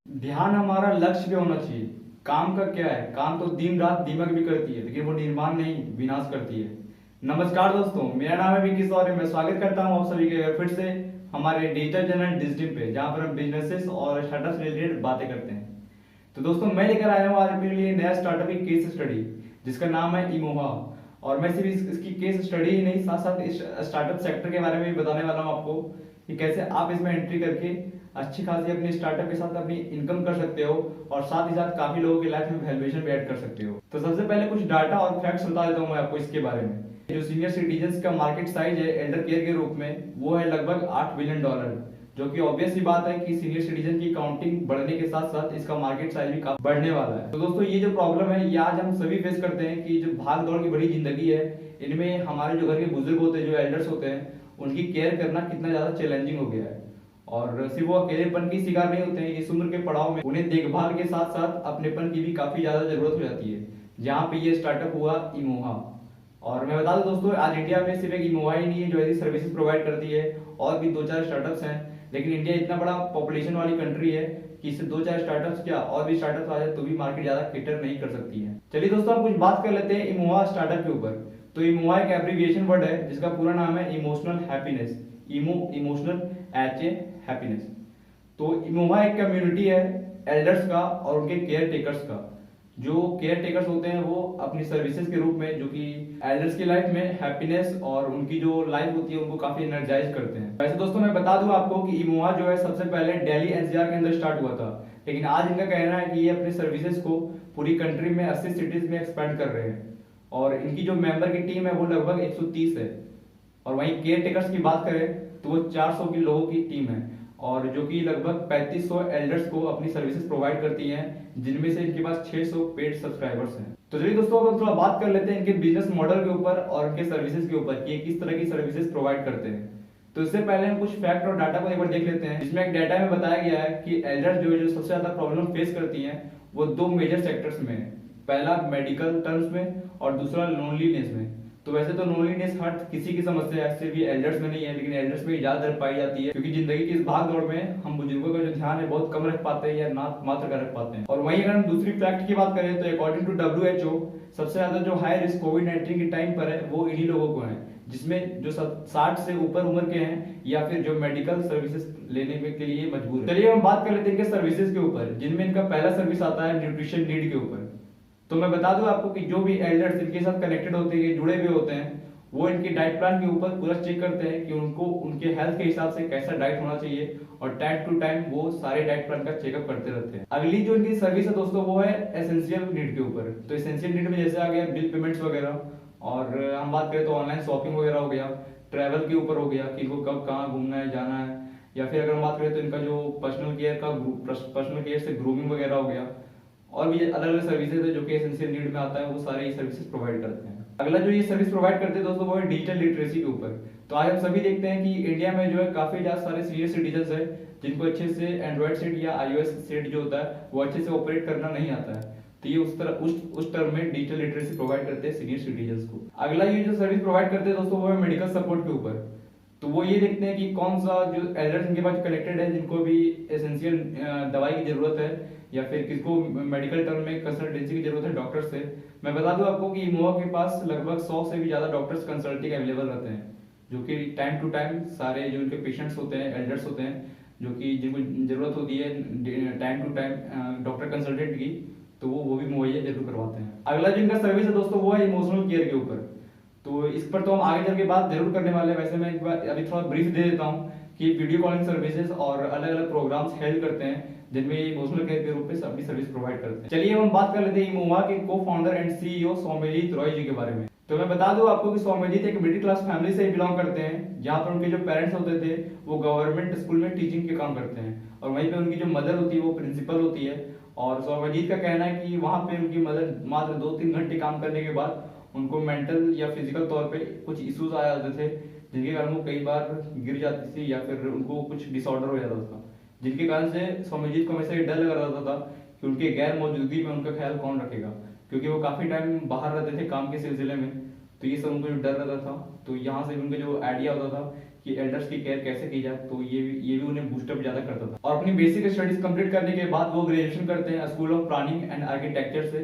ध्यान हमारा लक्ष्य पे होना चाहिए। काम का क्या है, काम तो दिन रात दिमाग भी करती है, लेकिन वो निर्माण नहीं विनाश करती है। नमस्कार दोस्तों, मेरा नाम है विकी और मैं स्वागत करता हूँ आप सभी के फिर से हमारे डिजिटल जर्नल डिजिटल पे, जहाँ पर हम बिजनेसेस और स्टार्टअप से रिलेटेड बातें करते हैं। तो दोस्तों, मैं लेकर आया हूँ आज अपने लिए नया स्टार्टअप की केस स्टडी, जिसका नाम है इमोहा। और मैं सिर्फ इसकी केस स्टडी ही नहीं, साथ साथ इस स्टार्टअप सेक्टर के बारे में भी बताने वाला हूँ आपको कि कैसे आप इसमें एंट्री करके अच्छी खासी अपनी स्टार्टअप के साथ अपनी इनकम कर सकते हो और साथ ही साथ काफी लोगों की लाइफ में वैल्यूएशन भी ऐड कर सकते हो। तो सबसे पहले कुछ डाटा और फैक्ट्स बता देता हूँ मैं आपको इसके बारे में। जो सीनियर सिटीजन का मार्केट साइज है एल्डर केयर के रूप में, वो है लगभग $8 बिलियन, जो कि ऑब्वियस ही बात है कि सीनियर सिटीजन की काउंटिंग बढ़ने के साथ साथ इसका मार्केट साइज भी काफी बढ़ने वाला है। तो दोस्तों, ये जो प्रॉब्लम है ये आज हम सभी फेस करते हैं कि जो भाग दौड़ की बड़ी जिंदगी है, इनमें हमारे जो घर के बुजुर्ग होते हैं, जो एल्डर्स होते हैं, उनकी केयर करना कितना ज्यादा चैलेंजिंग हो गया है। और सिर्फ वो अकेलेपन की शिकार नहीं होते हैं, इस उम्र के पड़ाव में उन्हें देखभाल के साथ साथ अपनेपन की भी काफी ज्यादा जरूरत हो जाती है, जहाँ पे ये स्टार्टअप हुआ इमोहा। और मैं बता दूं दोस्तों, आज इंडिया में सिर्फ एक इमोहा ही नहीं है जो ऐसी सर्विसेज प्रोवाइड करती है, और भी दो चार स्टार्टअप्स हैं। लेकिन इंडिया इतना बड़ा पॉपुलेशन वाली कंट्री है कि इससे दो चार स्टार्टअप्स क्या और भी स्टार्टअप्स आ जाए तो भी मार्केट ज्यादा कैटर नहीं कर सकती है। चलिए दोस्तों, हम कुछ बात कर लेते हैं इमोहा स्टार्टअप के ऊपर। तो इमोहा एक एब्रीविएशन वर्ड है जिसका पूरा नाम है emotional happiness. Emotional H A happiness. तो इमोहा एक कम्युनिटी है एल्डर्स का और उनके केयर टेकर्स का। जो केयर टेकर्स होते हैं वो अपनी सर्विसेज के रूप में, जो कि एल्डर्स की लाइफ में हैप्पीनेस और उनकी जो लाइफ होती है उनको काफी एनर्जाइज करते हैं। वैसे दोस्तों, मैं बता दूं आपको कि इमोहा जो है सबसे पहले दिल्ली एनसीआर के अंदर स्टार्ट हुआ था, लेकिन आज इनका कहना है कि ये अपनी सर्विसेज को पूरी कंट्री में 80 सिटीज में एक्सपेंड कर रहे हैं। और इनकी जो मेंबर की टीम है वो लगभग 130 है। और वहीं केयर टेकर्स की बात करें तो वो 400 की लोगों की टीम है, और जो कि लगभग 3500 एल्डर्स को अपनी सर्विसेज प्रोवाइड करती हैं, जिनमें से इनके पास 600 पेड सब्सक्राइबर्स हैं। तो चलिए दोस्तों, अब हम थोड़ा बात कर लेते हैं इनके बिजनेस मॉडल के ऊपर और इनके सर्विसेज के ऊपर कि ये किस तरह की सर्विसेज प्रोवाइड करते हैं। तो इससे पहले हम कुछ फैक्ट और डाटा को एक बार देख लेते हैं, जिसमें एक डाटा में बताया गया है कि एल्डर्स जो सबसे ज्यादा प्रॉब्लम फेस करती हैं वो दो मेजर सेक्टर्स में है। पहला मेडिकल टर्म्स में और दूसरा लोनलीनेस में। तो वैसे तो लोनलीनेस हर किसी की समस्या है, सिर्फ ये एल्डर्स में नहीं है, लेकिन एल्डर्स में ज्यादा पाई जाती है, क्योंकि जिंदगी की इस भाग दौड़ में हम बुजुर्गों का जो ध्यान है बहुत कम रख पाते हैं या ना मात्र का रख पाते हैं। और वहीं अगर हम दूसरी फैक्ट की बात करें तो अकॉर्डिंग टू WHO सबसे ज्यादा जो हाई रिस्क कोविड-19 के टाइम पर है वो इन्हीं लोगों को है, जिसमें जो 60 से ऊपर उम्र के हैं या फिर जो मेडिकल सर्विसेज लेने के लिए मजबूर है। चलिए हम बात कर लेते हैं इनके सर्विसेज के ऊपर, जिनमें इनका पहला सर्विस आता है न्यूट्रिशन नीड के ऊपर। तो मैं बता दूं आपको कि जो भी एल्डर्स इनके साथ कनेक्टेड होते हैं, जुड़े हुए होते हैं, वो इनके डाइट प्लान के ऊपर पूरा चेक करते हैं कि उनको उनके हेल्थ के हिसाब से कैसा डाइट होना चाहिए, और टाइम टू टाइम वो सारे डाइट प्लान का चेकअप करते रहते हैं। अगली जो इनकी सर्विस है दोस्तों वो है एसेंशियल नीड के ऊपर। तो एसेंशियल नीड में जैसे आ गया बिल पेमेंट्स वगैरह, और हम बात करें तो ऑनलाइन शॉपिंग वगैरह हो गया, ट्रैवल के ऊपर हो गया कि इनको कब कहाँ घूमना है जाना है, या फिर अगर हम बात करें तो इनका जो पर्सनल केयर से ग्रूमिंग वगैरह हो गया, और भी अलग अलग सर्विसेज है जो कि एसेंशियल नीड में आता है, वो सारे ये सर्विसेज प्रोवाइड करते हैं। अगला जो ये सर्विस प्रोवाइड करते हैं दोस्तों वो है डिजिटल लिटरेसी के ऊपर। तो आज हम सभी देखते हैं कि इंडिया में जो है काफी ज्यादा सारे सीनियर सिटीजन है जिनको अच्छे से एंड्रॉइड सेट या iOS सेट जो होता है वो अच्छे से ऑपरेट करना नहीं आता है। तो ये उस टर्म में डिजिटल लिटरेसी प्रोवाइड करते हैं सीनियर सिटीजन को। अगला ये जो सर्विस प्रोवाइड करते हैं दोस्तों वो है मेडिकल सपोर्ट के ऊपर। तो वो ये देखते हैं कि कौन सा जो एल्डर्स इनके पास कनेक्टेड है जिनको भी एसेंशियल दवाई की जरूरत है, या फिर किसको मेडिकल टर्म में कंसल्टेंसी की जरूरत है डॉक्टर से। मैं बता दूं आपको कि इमोहा के पास लगभग 100 से भी ज्यादा डॉक्टर्स कंसल्टिंग अवेलेबल रहते हैं, जो कि टाइम टू टाइम सारे जो उनके पेशेंट्स होते हैं, एल्डर्स होते हैं, जो कि जिनको जरूरत होती है time to time doctor consultant की, तो वो भी मुहैया जरूर करवाते हैं। अगला जो इनका सर्विस है दोस्तों वो है इमोशनल केयर के ऊपर। तो इस पर तो हम आगे चल के बात जरूर करने वाले हैं। वैसे मैं एक बार अभी थोड़ा ब्रीफ दे देता हूँ कि वीडियो कॉलिंग सर्विसेज और अलग अलग प्रोग्राम्स हेल्प करते हैं, जिनमें ये इमोशनल केयर के रूप में अपनी सर्विस प्रोवाइड करते हैं। चलिए हम बात कर लेते हैं इमोहा के को founder and CEO Saumyajit Roy ji के बारे में। तो मैं बता दूं आपको कि सौम्यजीत एक मिडिल क्लास फैमिली से बिलोंग करते हैं, जहां पर उनके जो पेरेंट्स होते थे वो गवर्नमेंट स्कूल में टीचिंग के काम करते हैं, और वहीं पे उनकी जो मदर होती है वो प्रिंसिपल होती है। और सौम्यजीत का कहना है कि वहां पे उनकी मदर मात्र 2-3 घंटे काम करने के बाद उनको मेंटल या फिजिकल तौर पे कुछ इश्यूज आ जाते थे, जिनके कारण वो कई बार गिर जाती थी या फिर उनको कुछ डिसऑर्डर हो जाता था, जिनके कारण से सौम्यजीत को हमेशा ये डर लग रहा था कि उनके गैर मौजूदगी में उनका ख्याल कौन रखेगा, क्योंकि वो काफी टाइम बाहर रहते थे काम के सिलसिले में। तो ये सब उनको जो डर रहता था, तो यहाँ से उनका जो आइडिया होता था कि एल्डर्स की केयर कैसे की जाए, तो ये भी उन्हें बूस्टअप ज्यादा करता था। और अपनी बेसिक स्टडीज कंप्लीट करने के बाद वो ग्रेजुएशन करते हैं school of planning and architecture से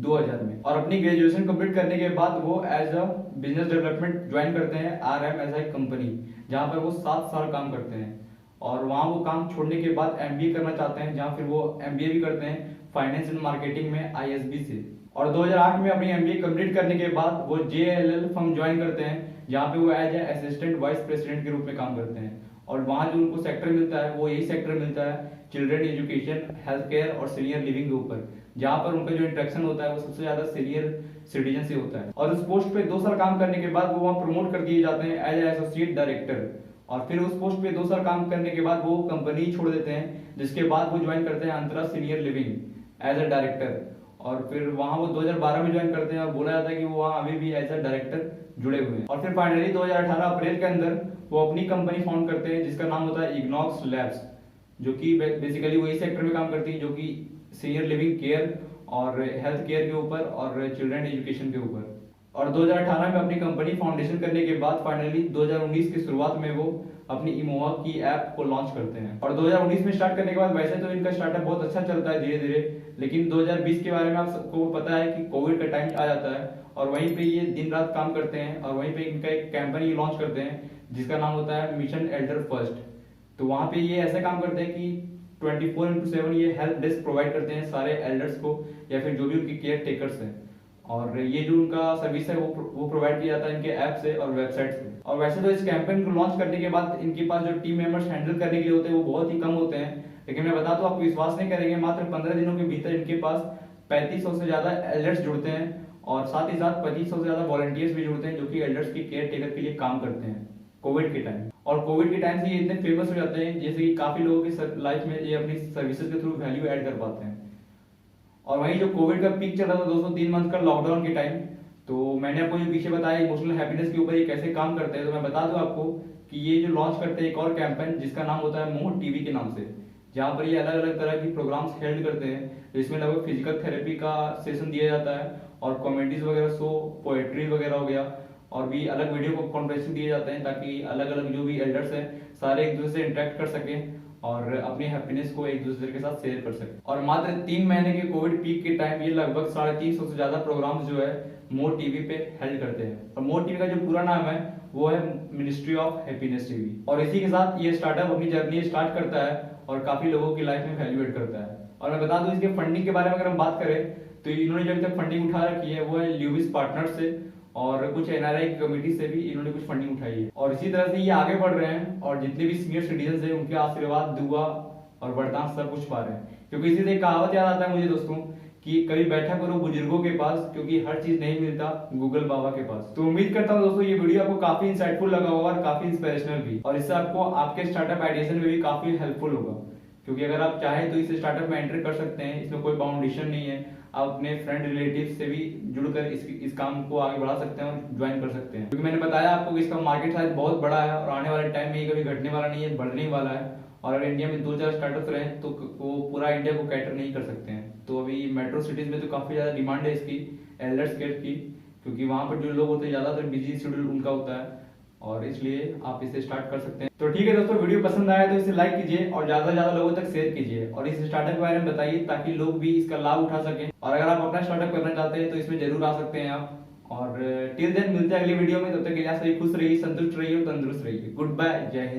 2000 में। और अपनी ग्रेजुएशन कंप्लीट करने के बाद वो as a business development join करते हैं RMSI कंपनी, जहाँ पर वो 7 साल काम करते हैं। और वहाँ वो काम छोड़ने के बाद MBA करना चाहते हैं, जहाँ फिर वो MBA भी करते हैं फाइनेंस एंड मार्केटिंग में ISB से। और 2008 में अपनी MBA कंप्लीट करने के बाद वो JLL फर्म ज्वाइन करते हैं, जहाँ पे वो as a assistant vice president के रूप में काम करते हैं। और वहाँ जो उनको सेक्टर मिलता है वो यही सेक्टर मिलता है चिल्ड्रन एजुकेशन, हेल्थ केयर और सीनियर लिविंग के ऊपर, जहाँ पर उनका जो इंटरेक्शन होता है वो सबसे ज्यादा सीनियर सिटीजन से होता है। और उस पोस्ट पे 2 साल काम करने के बाद वो वहाँ प्रमोट कर दिए जाते हैं एज एसोसिएट डायरेक्टर। और फिर उस पोस्ट पे 2 साल काम करने के बाद वो कंपनी छोड़ देते हैं, जिसके बाद वो ज्वाइन करते हैं Antara senior living as a director. और फिर वहाँ वो 2012 में ज्वाइन करते हैं और बोला जाता है कि वो वहाँ अभी भी एज अ डायरेक्टर जुड़े हुए हैं। और फिर फाइनली 2018 अप्रैल के अंदर वो अपनी कंपनी फाउंड करते हैं, जिसका नाम होता है इग्नॉक्स लैब्स, जो कि बेसिकली वही सेक्टर में काम करती है जो कि सीनियर लिविंग केयर और हेल्थ केयर के ऊपर और चिल्ड्रन एजुकेशन के ऊपर। और 2018 में अपनी कंपनी फाउंडेशन करने के बाद फाइनली 2019 की शुरुआत में वो अपनी इमोवा की ऐप को लॉन्च करते हैं। और 2019 में स्टार्ट करने के बाद वैसे तो इनका स्टार्टअप बहुत अच्छा चलता है धीरे धीरे, लेकिन 2020 के बारे में आप सबको पता है कि कोविड का टाइम आ जाता है और वहीं पे ये दिन रात काम करते हैं और वहीं पे इनका एक कैंपेन लॉन्च करते हैं जिसका नाम होता है मिशन एल्डर फर्स्ट। तो वहाँ पे ये ऐसा काम करते हैं कि 24/7 ये हेल्प डेस्क प्रोवाइड करते हैं सारे एल्डर्स को या फिर जो भी उनके केयर टेकर्स हैं। और ये जो उनका सर्विस है वो प्रोवाइड किया जाता है इनके ऐप से और वेबसाइट से। और वैसे तो इस कैंपेन को लॉन्च करने के बाद इनके पास जो टीम मेंबर्स हैंडल करने के लिए होते हैं वो बहुत ही कम होते हैं, लेकिन मैं बता दूं आपको विश्वास नहीं करेंगे, मात्र 15 दिनों के भीतर इनके पास 3500 से ज्यादा एल्डर्स जुड़ते हैं और साथ ही साथ 2500 से ज्यादा वॉलंटियर्स भी जुड़ते हैं जो कि एल्डर्स की केयर टेकर के लिए काम करते हैं कोविड के टाइम। और कोविड के टाइम से ये इतने फेमस हो जाते हैं जैसे कि काफी लोगों की लाइफ में ये अपनी सर्विसेज के थ्रू वैल्यू ऐड कर पाते हैं। और वहीं जो कोविड का पीक चल रहा था दोस्तों 3 मंथ का लॉकडाउन के टाइम, तो मैंने आपको जो पीछे बताया इमोशनल हैप्पीनेस के ऊपर ये कैसे काम करते हैं, तो मैं बता दूं आपको कि ये जो लॉन्च करते हैं एक और कैंपेन जिसका नाम होता है मोड टीवी के नाम से, जहाँ पर ये अलग अलग तरह की प्रोग्राम्स हेल्ड करते हैं, जिसमें लगभग फिजिकल थेरेपी का सेशन दिया जाता है और कॉमेडीज वगैरह शो, पोएट्री वगैरह हो गया, और भी अलग वीडियो को कॉन्फ्रेंसिंग दिए जाते हैं ताकि अलग अलग जो भी एल्डर्स हैं सारे एक दूसरे से इंटरेक्ट कर सकें और अपनी हैप्पीनेस को एक दूसरे के साथ शेयर कर सकें। और मात्र 3 महीने के कोविड पीक के टाइम ये लगभग 350 से ज्यादा प्रोग्राम्स जो है मोड टीवी पे हेल्ड करते हैं। और मोड टीवी का जो पूरा नाम है वो है मिनिस्ट्री ऑफ हैप्पीनेस टीवी। और इसी के साथ ये स्टार्टअप अपनी जर्नी स्टार्ट करता है और काफी लोगों की लाइफ में वैल्यू एड करता है। और मैं बता दूं इसके फंडिंग के बारे में अगर हम बात करें तो इन्होंने जो अभी तक फंडिंग उठा रखी है वो है ल्यूविस पार्टनर्स से और कुछ NRI कमेटी से भी इन्होंने कुछ फंडिंग उठाई है। और इसी तरह से ये आगे बढ़ रहे हैं और जितने भी सीनियर सिटीजन है उनके आशीर्वाद, दुआ और वरदान सब कुछ पा रहे हैं। क्योंकि इसी से एक कहावत याद आता है मुझे दोस्तों कि कभी बैठा करो बुजुर्गों के पास, क्योंकि हर चीज नहीं मिलता गूगल बाबा के पास। तो उम्मीद करता हूँ दोस्तों ये वीडियो आपको काफी इंसाइटफुल लगा होगा और काफी इंस्पिरेशनल भी, और इससे आपको आपके स्टार्टअप आइडियाज में भी काफी हेल्पफुल होगा। क्योंकि अगर आप चाहें तो इस स्टार्टअप में एंटर कर सकते हैं, इसमें कोई बाउंडेशन नहीं है, आप अपने फ्रेंड रिलेटिव से भी जुड़कर इस काम को आगे बढ़ा सकते हैं और ज्वाइन कर सकते हैं। क्योंकि मैंने बताया आपको कि इसका मार्केट साइज बहुत बड़ा है और आने वाले टाइम में ये कभी घटने वाला नहीं है, बढ़ने ही वाला है। और अगर इंडिया में 2-4 स्टार्टअप्स रहे तो वो पूरा इंडिया को कैटर नहीं कर सकते हैं। तो अभी मेट्रो सिटीज में तो काफी ज्यादा डिमांड है इसकी एल्डर्स केयर की, क्योंकि वहां पर जो लोग होते हैं ज्यादातर बिजी शेड्यूल उनका होता है और इसलिए आप इसे स्टार्ट कर सकते हैं। तो ठीक है दोस्तों, वीडियो पसंद आया तो इसे लाइक कीजिए और ज्यादा से ज्यादा लोगों तक शेयर कीजिए और इस स्टार्टअप के बारे में बताइए ताकि लोग भी इसका लाभ उठा सकें। और अगर आप अपना स्टार्टअप करना चाहते हैं तो इसमें जरूर आ सकते हैं आप। और टिल देन मिलते हैं अगली वीडियो में, तब तक के लिए आप सभी खुश रहिए, संतुष्ट रहिए और तंदुरुस्त रहिए। गुड बाय, जय हिंद।